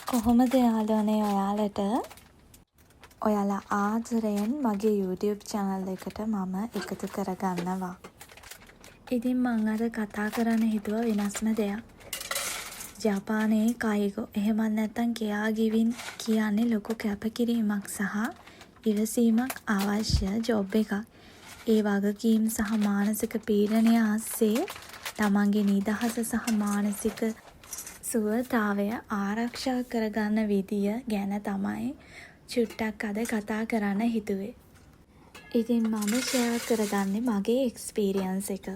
කොහොමද යාළුවනේ ඔයාලට ඔයාලා ආදරයෙන් මගේ YouTube channel එකට මම එකතු කරගන්නවා. ඉතින් මං අද කතා කරන්න හිතුව වෙනස්ම දෙයක්. ජපානයේ කයිගෝ එහෙමත් නැත්නම් කෙයාගිවින් කියන්නේ ලොකු කැපකිරීමක් සහ ඉවසීමක් අවශ්‍ය ජොබ් එකක්. ඒ වගකීම් සහ මානසික පීඩනය ආස්සේ තමන්ගේ නිදහස සහ මානසික සුවතාවය ආරක්ෂා කරගන්න විදිය ගැන තමයි චුට්ටක් අද කතා කරන්න හිතුවේ. ඉතින් මම ෂෙයා කරගන්නේ මගේ එක්ස්පීරියන්ස් එක.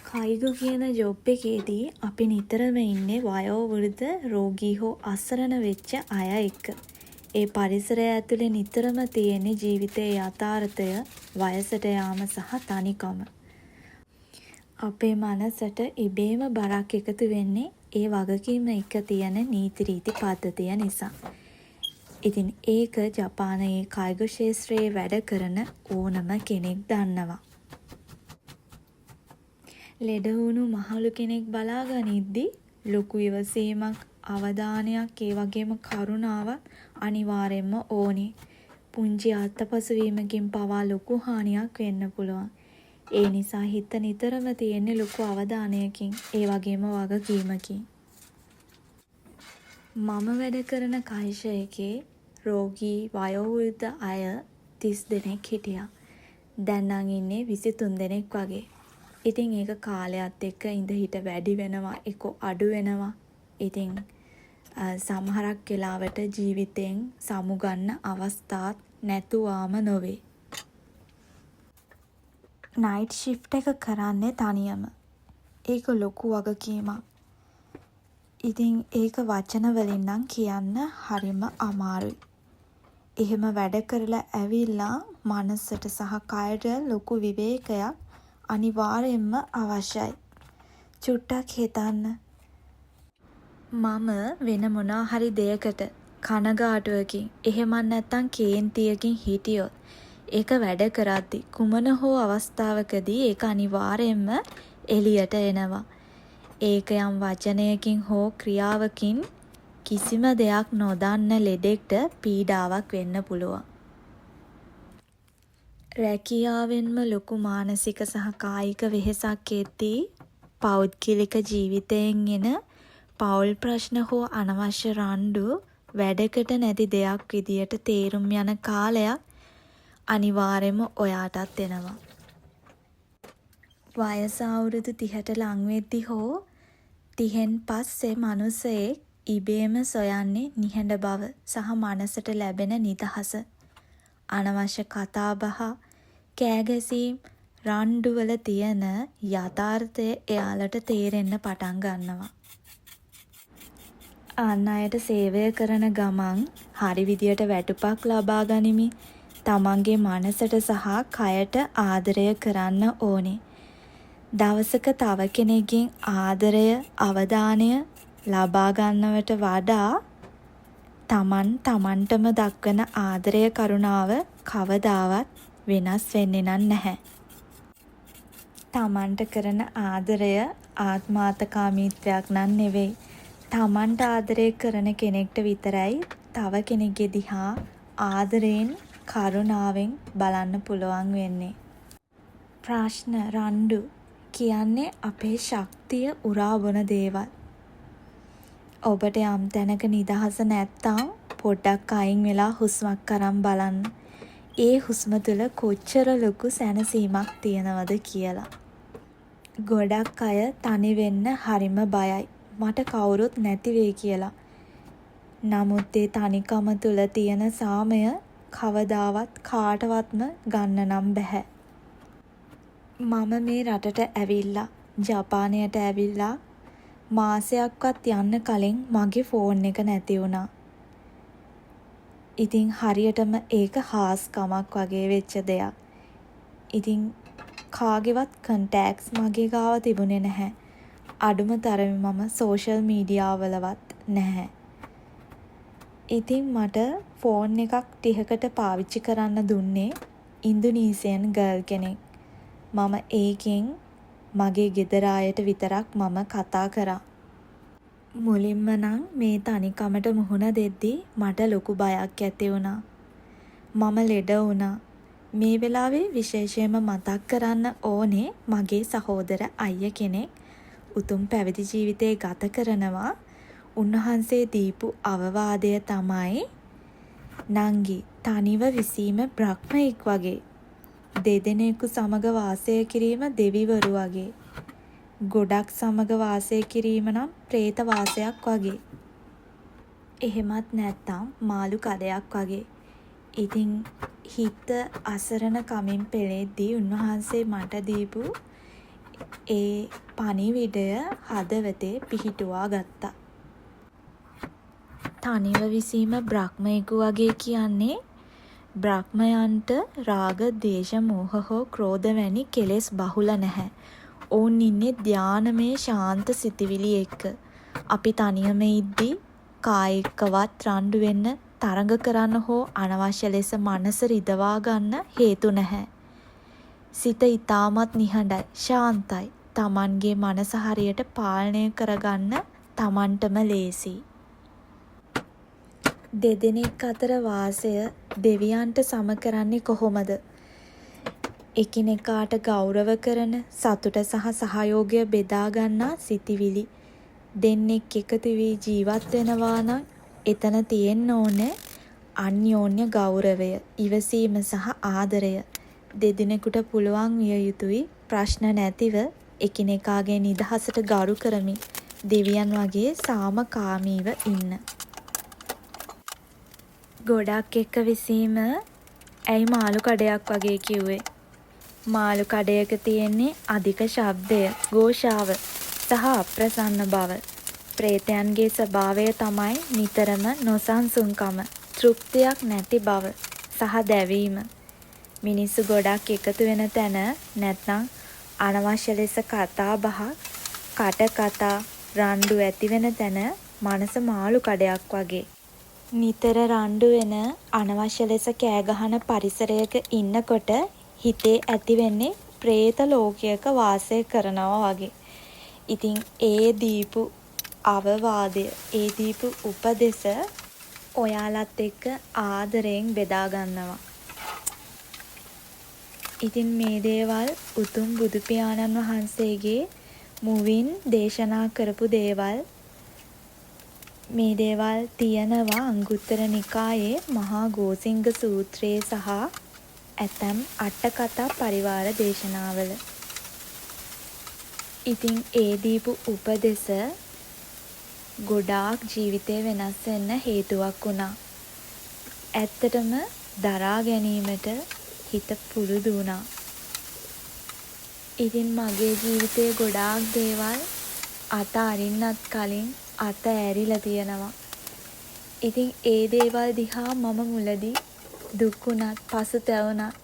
කයිගෝ කියන ජොබ් එකේදී අපි නිතරම ඉන්නේ වයෝවෘද්ධ රෝගී හෝ අසරණ වෙච්ච අය එක්ක. ඒ පරිසරය ඇතුලේ නිතරම තියෙන ජීවිතයේ යථාර්ථය, වයසට යාම සහ තනිකම. අපේ මනසට ඉබේම බරක් එකතු වෙන්නේ ඒ වගකීම එක තියෙන නීති රීති පද්ධතිය නිසා. ඉතින් ඒක ජපානයේ කයිගෝ ක්ෂේත්‍රයේ වැඩ කරන ඕනම කෙනෙක් දන්නවා. ලෙඩ වුණු මහලු කෙනෙක් බලාගනිද්දි ලොකු ඉවසීමක්, අවධානයක්, ඒ වගේම කරුණාවක් අනිවාර්යෙන්ම ඕනේ. පුංචි අත්පසුවීමකින් පවා ලොකු හානියක් වෙන්න පුළුවන්. ඒ නිසා හිත නිතරම තියෙන්නේ ලොකු අවධානයකින්, ඒ වගේම වගකීමකින්. මම වැඩ කරන කයිෂයකේ රෝගී වයෝවෘද්ධ අය 30 දෙනෙක් හිටියා. දැන් නම් ඉන්නේ 23 දෙනෙක් වගේ. ඉතින් ඒක කාලයත් එක්ක ඉඳ හිට වැඩි වෙනවා, ඒක අඩු වෙනවා. ඉතින් සමහරක් වෙලාවට ජීවිතෙන් සමුගන්න අවස්ථාත් නැතුවාම නොවේ. නයිට් ෂිෆ්ට් එක කරන්නේ තනියම. ඒක ලොකු වගකීමක්. ඉතින් ඒක වචන වලින් නම් කියන්න හරිම අමාරුයි. එහෙම වැඩ කරලා ඇවිල්ලා මනසට සහ කයට ලොකු විවේකයක් අනිවාර්යෙන්ම අවශ්‍යයි. චුට්ටක් හිතන්න. මම වෙන මොනවා හරි දෙයකට කනගාටුවකින් එහෙමත් නැත්නම් කේන්තියකින් හිටියොත් ඒක වැඩ කරද්දි කුමන හෝ අවස්ථාවකදී ඒක අනිවාර්යෙන්ම එළියට එනවා. ඒක යම් වචනයකින් හෝ ක්‍රියාවකින් කිසිම දෙයක් නොදන්න ලෙඩෙක්ට පීඩාවක් වෙන්න පුළුවන්. රැකියාවෙන්ම ලොකු මානසික සහ කායික වෙහෙසක් එද්දී පෞද්ගලික ජීවිතයෙන් එන පෞල් ප්‍රශ්න හෝ අනවශ්‍ය රණ්ඩු වැඩකට නැති දෙයක් විදියට තේරුම් යන කාලයක් අනිවාර්යයෙන්ම ඔයාටත් එනවා. වයස අවුරුදු 30ට ලං වෙද්දී හෝ 30න් පස්සේ මනුස්සයෙක් ඉබේම සොයන්නේ නිහඬ බව සහ මනසට ලැබෙන නිදහස. අනවශ්‍ය කතාබහ, කෑගැසීම්, රණ්ඩුවල තියෙන යථාර්ථය එයාලට තේරෙන්න පටන් ගන්නවා. අන් අයට සේවය කරන ගමන් හරි විදියට වැටුපක් ලබා ගනිමින් තමන්ගේ මනසට සහ කයට ආදරය කරන්න ඕනේ. දවසක තව කෙනෙක්ගෙන් ආදරය, අවධානය ලබා ගන්නවට වඩා තමන්ටම දක්වන ආදරය, කරුණාව කවදාවත් වෙනස් වෙන්නේ නැහැ. තමන්ට කරන ආදරය ආත්මාර්ථකාමීත්වයක් නම් නෙවෙයි. තමන්ට ආදරය කරන කෙනෙක්ට විතරයි තව කෙනෙක්ගේ දිහා ආදරයෙන්, කරුණාවෙන් බලන්න පුළුවන් වෙන්නේ. ප්‍රශ්න, රණ්ඩු කියන්නේ අපේ ශක්තිය උරා බොන දේවල්. ඔබට යම් තැනක නිදහස නැත්තම් පොඩ්ඩක් අයින් වෙලා හුස්මක් අරන් බලන්න. ඒ හුස්ම තුළ කොච්චර ලොකු සැනසීමක් තියෙනවද කියලා. ගොඩක් අය තනි වෙන්න හරිම බයයි. මට කවුරුත් නැති වෙයි කියලා. නමුත් ඒ තනිකම තුළ තියෙන සාමය කවදාවත් කාටවත්ම ගන්න නම් බැහැ. මම මේ රටට ඇවිල්ලා, ජපානයට ඇවිල්ලා මාසයක්වත් යන්න කලින් මගේ ෆෝන් එක නැති වුණා. ඉතින් හරියටම ඒක හාස්කමක් වගේ වෙච්ච දෙයක්. ඉතින් කාගේවත් කන්ටැක්ට්ස් මගේ ගාව තිබුණේ නැහැ. අඩුම තරමේ මම සෝෂල් මීඩියා වලවත් නැහැ. ඉතින් මට ෆෝන් එකක් 30කට පාවිච්චි කරන්න දුන්නේ ඉන්දුනීසියන් ගර්ල් කෙනෙක්. මම ඒකෙන් මගේ ගෙදර අයට විතරක් මම කතා කරා. මුලින්ම නම් මේ තනිකමට මුහුණ දෙද්දී මට ලොකු බයක් ඇති වුණා. මම ලෙඩ වුණා. මේ වෙලාවේ විශේෂයෙන්ම මතක් කරන්න ඕනේ මගේ සහෝදර අයියා කෙනෙක් උතුම් පැවිදි ජීවිතේ ගත කරනවා. උන්වහන්සේ දීපු අවවාදය තමයි නංගි තනිව විසීම බ්‍රහ්මයෙක් වගේ. දෙදෙනෙකු සමග වාසය කිරීම දෙවිවරු වගේ. ගොඩක් සමග වාසය කිරීම නම් പ്രേත වාසයක් වගේ. එහෙමත් නැත්නම් මාළු කඩයක් වගේ. ඉතින් හිත අසරණ කමින් පෙළෙද්දී උන්වහන්සේ මට දීපු ඒ පණිවිඩය හදවතේ පිහිටුවා ගත්තා. තනිව විසීම බ්‍රහ්මයෙකු වගේ කියන්නේ බ්‍රහ්මයන්ට රාග, දේශ, මෝහ හෝ ක්‍රෝධ වැනි කෙලෙස් බහුල නැහැ. ඔවුන් ඉන්නේ ධානමය ශාන්ත සිතිවිලි එක්ක. අපි තනියම ඉද්දී කායිකවත් රණ්ඩු වෙන්න, තරඟ කරන්න හෝ අනවශ්‍ය ලෙස මනස රිදවා ගන්න හේතු නැහැ. සිත ඊටමත් නිහඬයි, ශාන්තයි. Tamanගේ මනස හරියට පාලනය කරගන්න Tamanටම ලේසි. දෙදෙනෙක් අතර වාසය දෙවියන්ට සම කරන්නේ කොහොමද? එකිනෙකාට ගෞරව කරන, සතුට සහ සහයෝගය බෙදා ගන්නා සිතිවිලි. දෙන්නෙක් එකතු වී ජීවත් වෙනවා නම් එතන තියෙන්න ඕනේ අන්‍යෝන්‍ය ගෞරවය, ඉවසීම සහ ආදරය. දෙදෙනෙකුට පුළුවන් විය යුතුයි ප්‍රශ්න නැතිව එකිනෙකාගේ නිදහසට ගරු කරමින් දෙවියන් වගේ සාමකාමීව ඉන්න. ගොඩක් එක්ක විසීම ඇයි මාළු කඩයක් වගේ කිව්වේ? මාළු කඩයක තියෙන්නේ අධික ශබ්දය, ഘോഷාව සහ අප්‍රසන්න බව. ප්‍රේතයන්ගේ ස්වභාවය තමයි නිතරම නොසන්සුන්කම, තෘප්තියක් නැති බව සහ දැවීම. මිනිස්සු ගොඩක් එකතු වෙන තැන නැත්නම් අනවශ්‍ය ලෙස කතා බහ, කට කතා, රණ්ඩු ඇති වෙන තැන මනස මාළු කඩයක් වගේ. නිතර රණ්ඩු වෙන, අනවශ්‍ය ලෙස කෑ ගහන පරිසරයක ඉන්නකොට හිතේ ඇති වෙන්නේ പ്രേත ලෝකයක වාසය කරනවා වගේ. ඉතින් ඒ දීපු අවවාදය, ඒ දීපු උපදෙස ඔයාලත් එක්ක ආදරයෙන් බෙදා ගන්නවා. ඉතින් මේ දේවල් උතුම් බුදු පියාණන් වහන්සේගේ මුවින් දේශනා කරපු දේවල්. මේ දේවල් තියෙනවා අංගුත්තර නිකායේ මහා ගෝසිංග සූත්‍රයේ සහ ඇතම් අටකතා පරිවාර දේශනාවල. ඉතින් ඒ දීපු උපදෙස ගොඩාක් ජීවිතේ වෙනස් වෙන්න හේතුවක් වුණා. ඇත්තටම දරා ගැනීමට හිත පුරුදු වුණා. ඉතින් මගේ ජීවිතේ ගොඩාක් දේවල් අත අරින්නත් කලින් අත ඇරිලා තියෙනවා. ඉතින් ඒ දේවල් දිහා මම මුලදී දුක් වුණත්, පසුතැවුණත්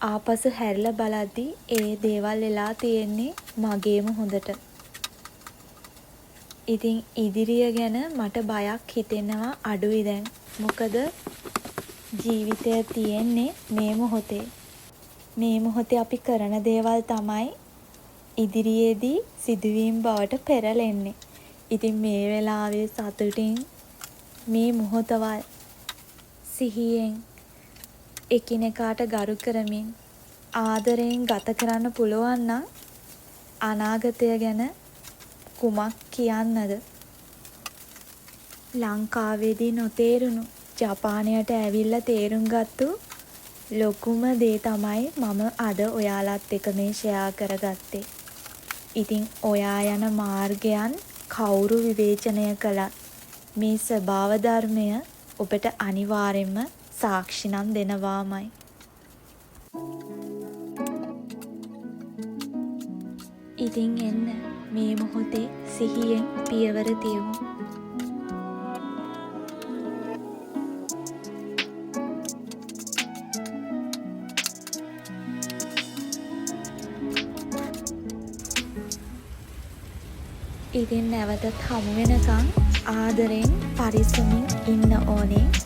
ආපසු හැරිලා බලද්දී ඒ දේවල් වෙලා තියෙන්නේ මගේම හොඳට. ඉතින් ඉදිරිය ගැන මට බයක් හිතෙනවා අඩුයි දැන්. මොකද ජීවිතය තියෙන්නේ මේ මොහොතේ. මේ මොහොතේ අපි කරන දේවල් තමයි ඉදිරියේදී සිදුවීම් බවට පෙරලෙන්නේ. ඉතින් මේ වෙලාවේ සතුටින් මේ මොහොතවල් සිහියෙන් එකිනෙකාට ගරු කරමින් ආදරයෙන් ගත කරන්න පුළුවන් නම් අනාගතය ගැන කුමක් කියන්නද? ලංකාවේදී නොතේරුණු ජපානයට ඇවිල්ලා තේරුම් ගත්තු ලොකුම දේ තමයි මම අද ඔයාලත් එක්ක මේ ෂෙයා කරගත්තේ. ඉතින් ඔයා යන මාර්ගයන් කවුරු විවේචනය කළත් මේ ස්වභාව ධර්මය ඔබට අනිවාර්යෙන්ම සාක්ෂි නම් දෙනවාමයි. ඉතින් එන්න මේ මොහොතේ සිහියෙන් පියවර තියමු. ඉතින් නැවතත් හමු වෙනකන් ආදරෙන් පරිස්සමින් ඉන්න ඕනේ.